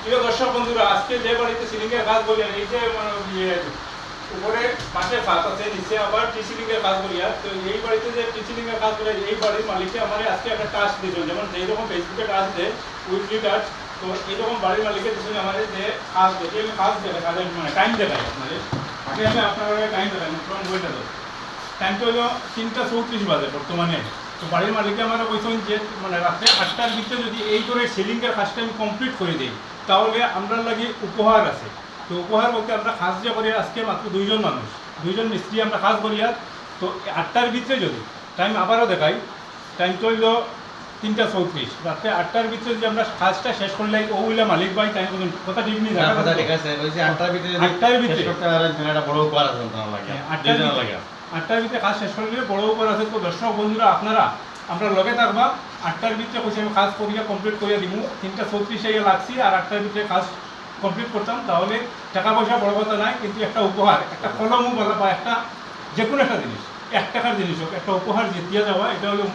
প্রিয় দর্শক বন্ধুরা, আজকে যে বাড়িতে সিলিং এর কাজ বলি এই যে উপরে পাশে ছাদ আছে, নিচে আবার টিসিলিং এর কাজ বলি। তো এই বাড়িতে যে টিসিলিং এর কাজ বলে এই বাড়ির মালিককে আমার আজকে একটা টাচ দিয়েছিল, যেমন যেই রকম ফেসবুকে টাচ দেয় উইকলি টাচ, তো এইরকম বাড়ির মালিকের পিছনে আমাদের যে কাজ দেখি আমি কাজ দেখাই, কাজের মানে টাইম দেখাই আপনাদের। আগে আমি আপনার টাইম দেখাই, প্রথম বইটা তো টাইমটা হলো 3:34 বাজে বর্তমানে। তো বাড়ির মালিকে আমরা বলছেন যে মানে রাত্রে 8টার ভিতরে যদি এই করে সিলিংয়ের কাজটা আমি কমপ্লিট করে দিই তাহলে আমরা লাগে উপহার আছে। তো উপহার বলতে আমরা কাজ যে করি আজকে মাত্র 2জন মানুষ, 2জন মিস্ত্রি আমরা কাজ করি। আর তো 8টার ভিতরে যদি টাইম আবারও দেখাই, টাইমটা হইল 3:34, রাত্রে 8টার ভিতরে যদি আমরা কাজটা শেষ করলে ওগুলা মালিক ভাই টাইম কথা ঠিক নেই, কথা ঠিক আছে। বলছি 8টার ভিতরে 8টার ভিতরে করতে পারেন একটা বড় উপহার আছে আপনার লাগে। 8টার ভিতরে কাজ শেষ করলে বড় উপহার আছে। তো দর্শক বন্ধুরা আপনারা আমরা লগে থাকবা। 8টার ভিতরে কইছি আমি কাজ করিয়া কমপ্লিট করিয়া দিব, 3:34 লাগছি। আর 8টার ভিতরে কাজ কমপ্লিট করতাম তাহলে টাকা পয়সা বড় কথা নাই, কিন্তু একটা উপহার, একটা কলমও বলা বা একটা যে কোনো একটা জিনিস, 1 টাকার জিনিস হোক, একটা উপহার জিতিয়া যাওয়া এটা হলো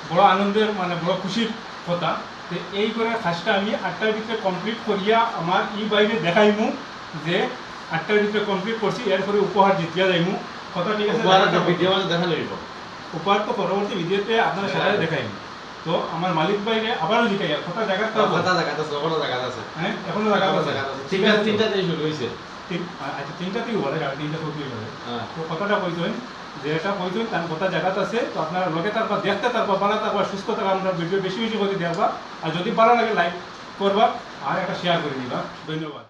বড় আনন্দের মানে বড় খুশির কথা। তো এই করে কাজটা আমি 8টার ভিতরে কমপ্লিট করিয়া আমার বাইরে দেখাইমু যে 8টার ভিতরে কমপ্লিট করছি, এরপরে উপহার জিতিয়া যাইমু। কথা ঠিক আছে? উপহার তো পরবর্তী ভিডিওতে আপনারা সেটাই দেখাইমু। তো আমার মালিক বাইরে আবারও জিজ্ঞাই কথা জায়গা তো হ্যাঁ এখনো জায়গা আছে। ঠিক আছে, 3টাতে শুরু হইছে। আচ্ছা 3টাতেই বলে 3:34 বলে। তো কথাটা কইছেন যে এটা কইছেন তার কথা জায়গাতে আছে। তো আপনারা লগে তারপর দেখতে তারপর ভালো থাকবা, সুস্থ থাকবা, আমরা ভিডিও বেশি বেশি করে দেখবা। আর যদি ভালো লাগে লাইক করবা আর একটা শেয়ার করে দিবা। ধন্যবাদ।